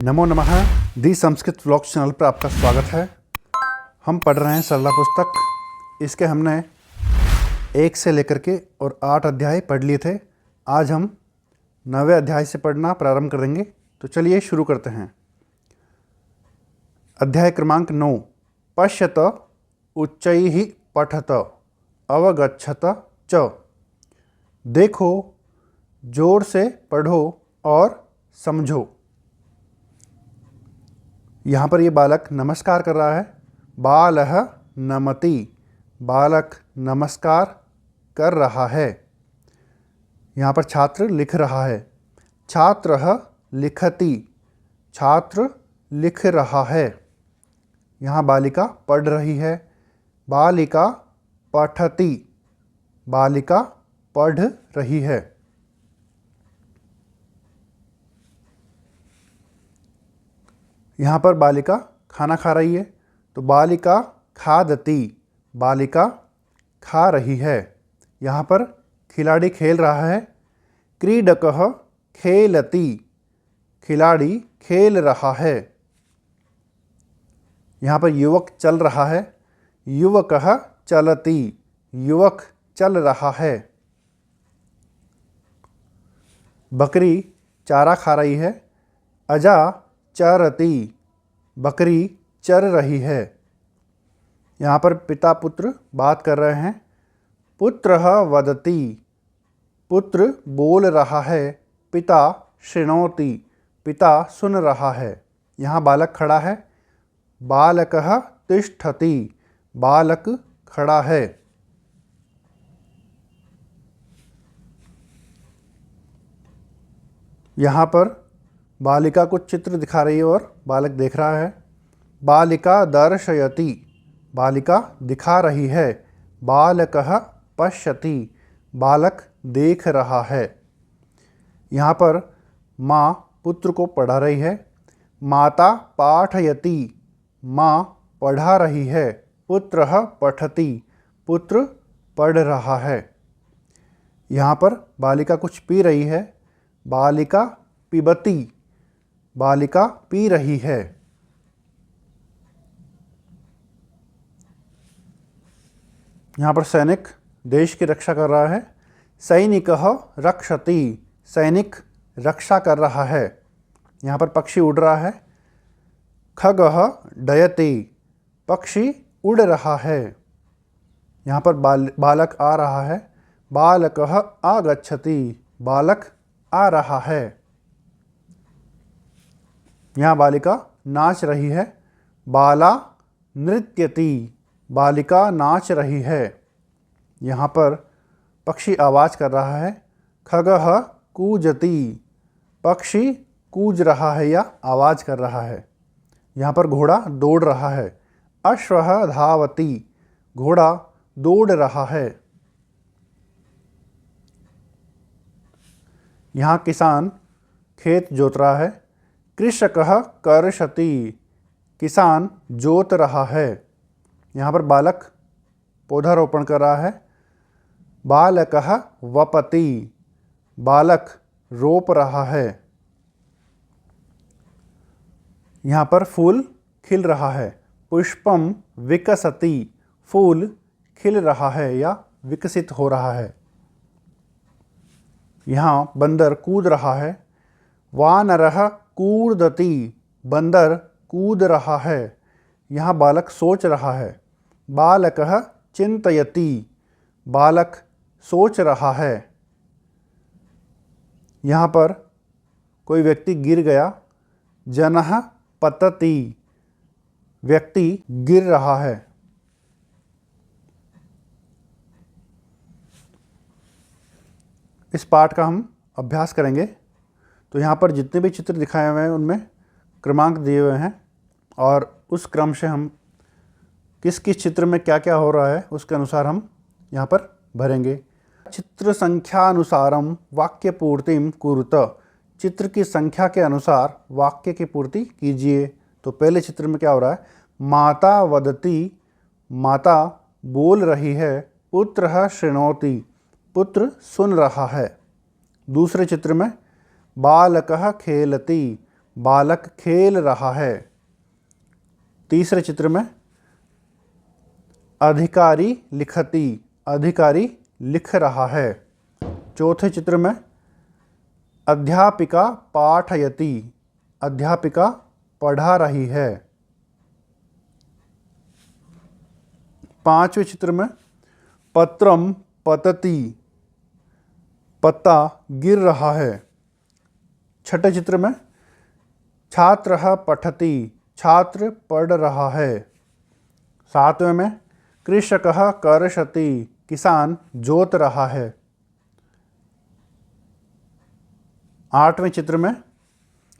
नमो नमः। दी Sanskrit vlog channel पर आपका स्वागत है। हम पढ़ रहे हैं सरला पुस्तक। इसके हमने 1 से लेकर के और 8 अध्याय पढ़ लिए थे। आज हम 9वें अध्याय से पढ़ना प्रारंभ करेंगे। तो चलिए शुरू करते हैं। अध्याय क्रमांक 9। पश्यत उच्चैः पठत अवगच्छत च। देखो, जोर से पढ़ो और समझो। यहाँ पर ये बालक नमस्कार कर रहा है। बालः नमति, बालक नमस्कार कर रहा है। यहाँ पर छात्र लिख रहा है। छात्रः लिखति, छात्र लिख रहा है। यहाँ बालिका पढ़ रही है। बालिका पठति, बालिका पढ़ रही है। यहाँ पर बालिका खाना खा रही है, तो बालिका खादति, बालिका खा रही है। यहाँ पर खिलाड़ी खेल रहा है। क्रीडकः खेलति, खिलाड़ी खेल रहा है। यहाँ पर युवक चल रहा है। युवकः चलति, युवक चल रहा है। बकरी चारा खा रही है। अजा चरति, बकरी चर रही है। यहाँ पर पिता पुत्र बात कर रहे हैं। पुत्रः वदति, पुत्र बोल रहा है। पिता शृणोति, पिता सुन रहा है। यहाँ बालक खड़ा है। बालकः तिष्ठति, बालक खड़ा है। यहाँ पर बालिका कुछ चित्र दिखा रही है और बालक देख रहा है। बालिका दर्शयति, बालिका दिखा रही है। बालकः पश्यति, बालक देख रहा है। यहाँ पर माँ पुत्र को पढ़ा रही है। माता पाठयति, माँ पढ़ा रही है। पुत्रः पठति, पुत्र पढ़ रहा है। यहाँ पर बालिका कुछ पी रही है। बालिका पिबति, बालिका पी रही है। यहाँ पर सैनिक देश की रक्षा कर रहा है। सैनिकः रक्षति, सैनिक रक्षा कर रहा है। यहाँ पर पक्षी उड़ रहा है। खगः डयति, पक्षी उड़ रहा है। यहाँ पर बालक आ रहा है। बालकः आगच्छति, बालक आ रहा है। यहाँ बालिका नाच रही है। बाला नृत्यति, बालिका नाच रही है। यहाँ पर पक्षी आवाज़ कर रहा है। खगः कूजति, पक्षी कूज रहा है या आवाज़ कर रहा है। यहाँ पर घोड़ा दौड़ रहा है। अश्वः धावति, घोड़ा दौड़ रहा है। यहाँ किसान खेत जोत रहा है। कृषकः कर्षति, किसान जोत रहा है। यहाँ पर बालक पौधारोपण कर रहा है। बालकः वपति, बालक रोप रहा है। यहाँ पर फूल खिल रहा है। पुष्पम विकसति, फूल खिल रहा है या विकसित हो रहा है। यहाँ बंदर कूद रहा है। वानरः कूर्दति, बंदर कूद रहा है। यहाँ बालक सोच रहा है। बालकः चिंतयति, बालक सोच रहा है। यहाँ पर कोई व्यक्ति गिर गया। जनः पतति, व्यक्ति गिर रहा है। इस पाठ का हम अभ्यास करेंगे। तो यहाँ पर जितने भी चित्र दिखाए हुए हैं उनमें क्रमांक दिए हुए हैं और उस क्रम से हम किस किस चित्र में क्या क्या हो रहा है उसके अनुसार हम यहाँ पर भरेंगे। चित्र संख्यानुसारम वाक्य पूर्तिम कुरुत, चित्र की संख्या के अनुसार वाक्य की पूर्ति कीजिए। तो पहले चित्र में क्या हो रहा है? माता वदति, माता बोल रही है। पुत्रः शृणोति, पुत्र सुन रहा है। दूसरे चित्र में बालकः खेलति, बालक खेल रहा है। तीसरे चित्र में अधिकारी लिखति, अधिकारी लिख रहा है। चौथे चित्र में अध्यापिका पाठयति, अध्यापिका पढ़ा रही है। पांचवें चित्र में पत्रम पतति, पत्ता गिर रहा है। छठे चित्र में छात्रः पठति, छात्र पढ़ रहा है। सातवें में कृषकः कर्षति, किसान जोत रहा है। आठवें चित्र में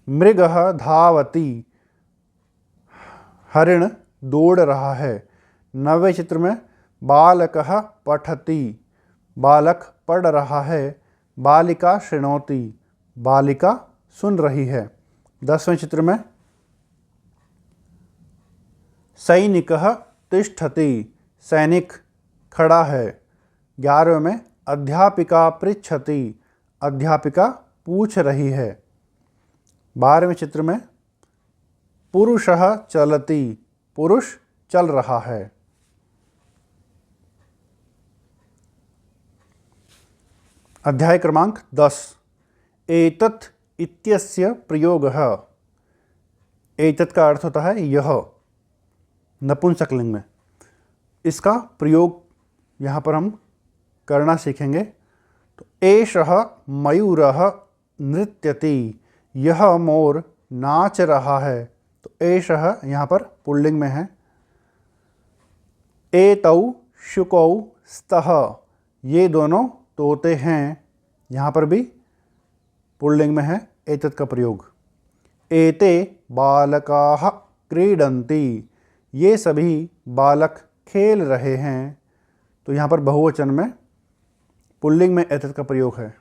मृगः धावति, हरिण दौड़ रहा है। नवें चित्र में बालकः पठति, बालक पढ़ रहा है। बालिका शृणोति, बालिका सुन रही है। 10वें चित्र में सैनिकः तिष्ठति, सैनिक खड़ा है। 11वें में अध्यापिका पृच्छति, अध्यापिका पूछ रही है। 12वें चित्र में पुरुषः चलति, पुरुष चल रहा है। अध्याय क्रमांक 10। एतत् इत्यस्य प्रयोगः। एतत् का अर्थ होता है यह, नपुंसकलिंग में। इसका प्रयोग यहाँ पर हम करना सीखेंगे। तो एषः मयूरः नृत्यति, यह मोर नाच रहा है। तो एषः यहाँ पर पुल्लिंग में है। एतौ शुकौ स्तः, ये दोनों तोते हैं। यहाँ पर भी पुल्लिंग में है एतत् का प्रयोग। एते बालकाः क्रीडन्ति, ये सभी बालक खेल रहे हैं। तो यहाँ पर बहुवचन में पुल्लिंग में एतत् का प्रयोग है।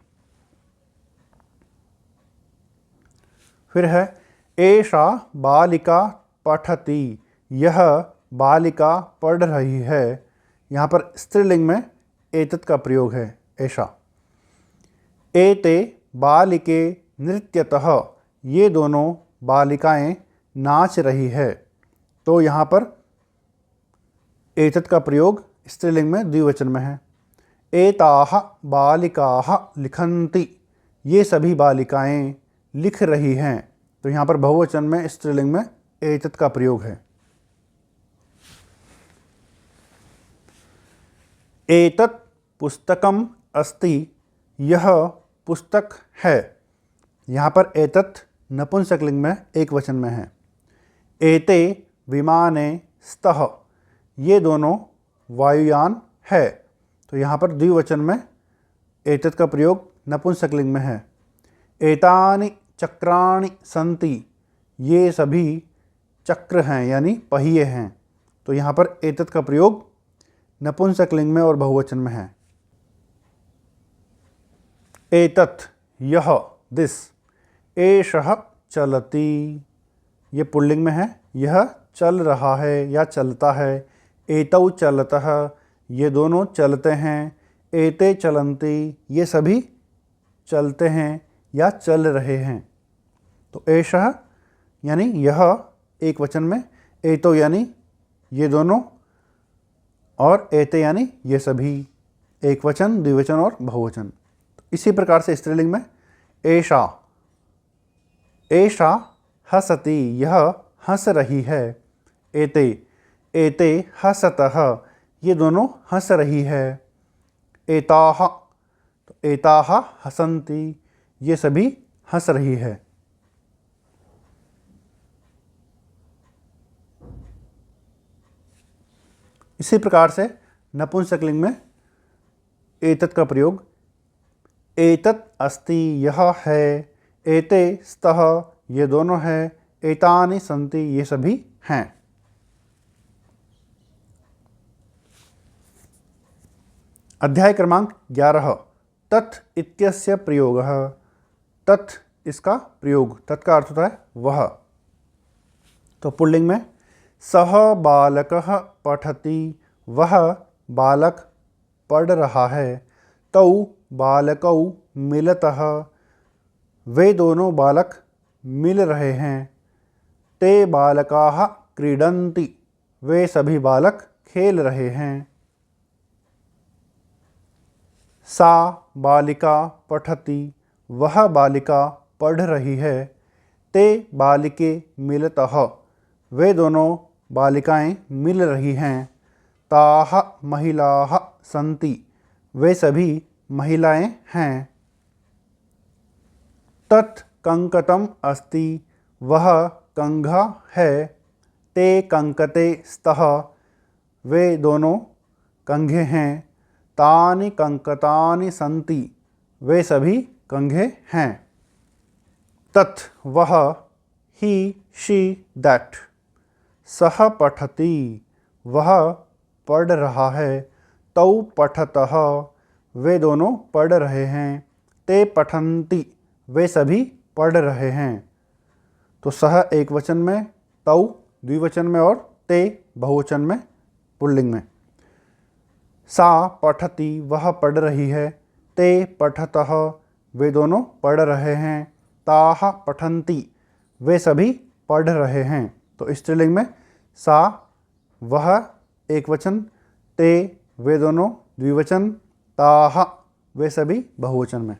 फिर है एषा बालिका पठति, यह बालिका पढ़ रही है। यहाँ पर स्त्रीलिंग में एतत् का प्रयोग है, एषा। एते बालिके नृत्यतः, ये दोनों बालिकाएं नाच रही है। तो यहाँ पर एतत् का प्रयोग स्त्रीलिंग में द्विवचन में है। एताः बालिकाः लिखन्ति, ये सभी बालिकाएं लिख रही हैं। तो यहाँ पर बहुवचन में स्त्रीलिंग में एतत् का प्रयोग है। एतत् पुस्तकम् अस्ति, यह पुस्तक है। यहाँ पर एतत् नपुंसकलिंग में एक वचन में है। एते विमाने स्तः, ये दोनों वायुयान है। तो यहाँ पर द्विवचन में एतत् का प्रयोग नपुंसकलिंग में है। एतानि चक्राणि सन्ति, ये सभी चक्र हैं यानी पहिए हैं। तो यहाँ पर एतत् का प्रयोग नपुंसकलिंग में और बहुवचन में है। एतत्, यह, दिस। एषः चलति, ये पुल्लिंग में है, यह चल रहा है या चलता है। एतौ चलतः, ये दोनों चलते हैं। एते चलन्ति, ये सभी चलते हैं या चल रहे हैं। तो एषः यानी यह एक वचन में, एतो यानी ये दोनों, और एते यानी ये सभी एक वचन, द्विवचन और बहुवचन। तो इसी प्रकार से स्त्रीलिंग में एषा, एषा हसति, यह हंस रही है। एते, एते हसतः, ये दोनों हंस रही है। एताः, तो एताः हसन्ति, ये सभी हंस रही है। इसी प्रकार से नपुंसकलिंग में एतत् का प्रयोग। एतत् अस्ति, यह है। एते स्तः, ये दोनों हैं। एतानि सन्ति, ये सभी हैं। अध्याय क्रमांक 11। तत् इत्यस्य प्रयोगः। तत्, इसका प्रयोग। तत् का अर्थ होता है वह। तो पुल्लिंग में सः बालकः पठति, वह बालक पढ़ रहा है। तौ बालकौ मिलतः, वे दोनों बालक मिल रहे हैं। ते बालकाः क्रीडन्ति, वे सभी बालक खेल रहे हैं। सा बालिका पठति, वह बालिका पढ़ रही है। ते बालिके मिलतः, वे दोनों बालिकाएं मिल रही हैं। ताः महिलाः सन्ति, वे सभी महिलाएं हैं। तत् कंकतम अस्ति, वह कंघा है। ते कंकते स्तः, वे दोनों कंघे हैं। तानि कंकतानि सन्ति, वे सभी कंघे हैं। तत् वह, ही शी दैट। सः पठति, वह पढ़ रहा है। तौ पठतः, वे दोनों पढ़ रहे हैं। ते पठन्ति, वे सभी पढ़ रहे हैं। तो सह एक वचन में, तौ द्विवचन में और ते बहुवचन में पुल्लिंग में। सा पठति, वह पढ़ रही है। ते पठतः, वे दोनों पढ़ रहे हैं। ताः पठन्ति, वे सभी पढ़ रहे हैं। तो स्त्रीलिंग में सा वह एक वचन, ते वे दोनों द्विवचन, ताः वे सभी बहुवचन में।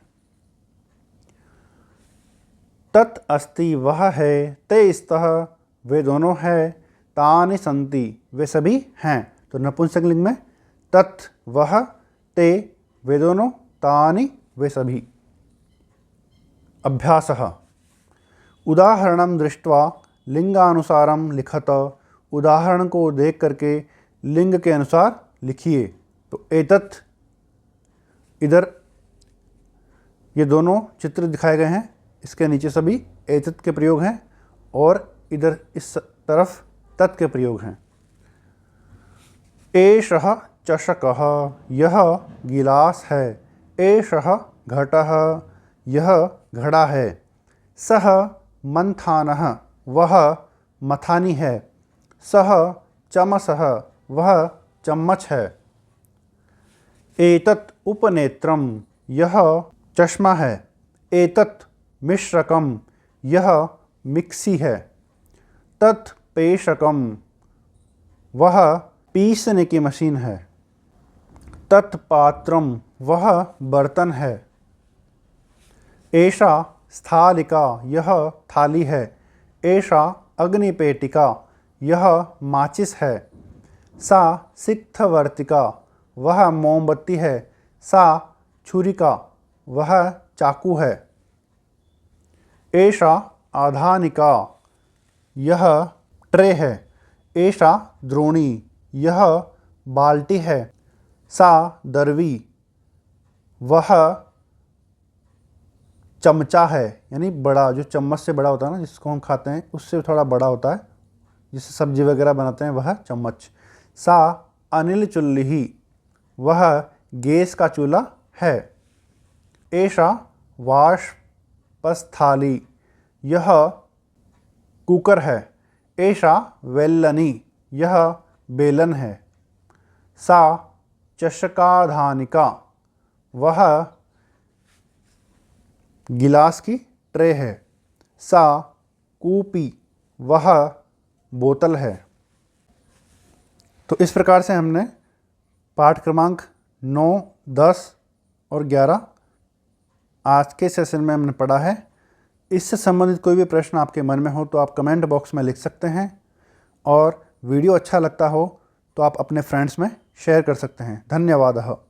तत् अस्ति, वह है। ते स्तः, वे दोनों हैं। तानि सन्ति, वे सभी हैं। तो नपुंसकलिंग में तत् वह, ते वे दोनों, तानि वे सभी। अभ्यासः। उदाहरणं दृष्ट्वा लिंगानुसारं लिखत, उदाहरण को देख करके लिंग के अनुसार लिखिए। तो एतत्, इधर ये दोनों चित्र दिखाए गए हैं, इसके नीचे सभी एतत् के प्रयोग हैं और इधर इस तरफ तत् के प्रयोग हैं। एषः चषकः, यह गिलास है। एषः घटः, यह घड़ा है। सः मंथानः, वह मथानी है। सः चमसः, वह चम्मच है। एतत् उपनेत्रम, यह चश्मा है। एतत् मिश्रकम, यह मिक्सी है। तत् पेषकम, वह पीसने की मशीन है। तत् पात्रम, वह बर्तन है। एषा स्थालिका, यह थाली है। एषा अग्निपेटिका, यह माचिस है। सा सिक्थवर्तिका, वह मोमबत्ती है। सा छुरिका, वह चाकू है। एषा आधानिका, यह ट्रे है। एषा द्रोणी, यह बाल्टी है। सा दरवी, वह चमचा है, यानी बड़ा, जो चम्मच से बड़ा होता है ना, जिसको हम खाते हैं उससे थोड़ा बड़ा होता है, जिससे सब्जी वगैरह बनाते हैं, वह चम्मच। सा अनिल चुल्ली, वह गैस का चूल्हा है। एषा वाष्पस्थाली, यह कुकर है। एषा वेल्लनी, यह बेलन है। सा चषकाधानिका, वह गिलास की ट्रे है। सा कूपी, वह बोतल है। तो इस प्रकार से हमने पाठ क्रमांक 9, 10 और 11 आज के सेशन में हमने पढ़ा है। इससे संबंधित कोई भी प्रश्न आपके मन में हो तो आप कमेंट बॉक्स में लिख सकते हैं, और वीडियो अच्छा लगता हो तो आप अपने फ्रेंड्स में शेयर कर सकते हैं। धन्यवाद।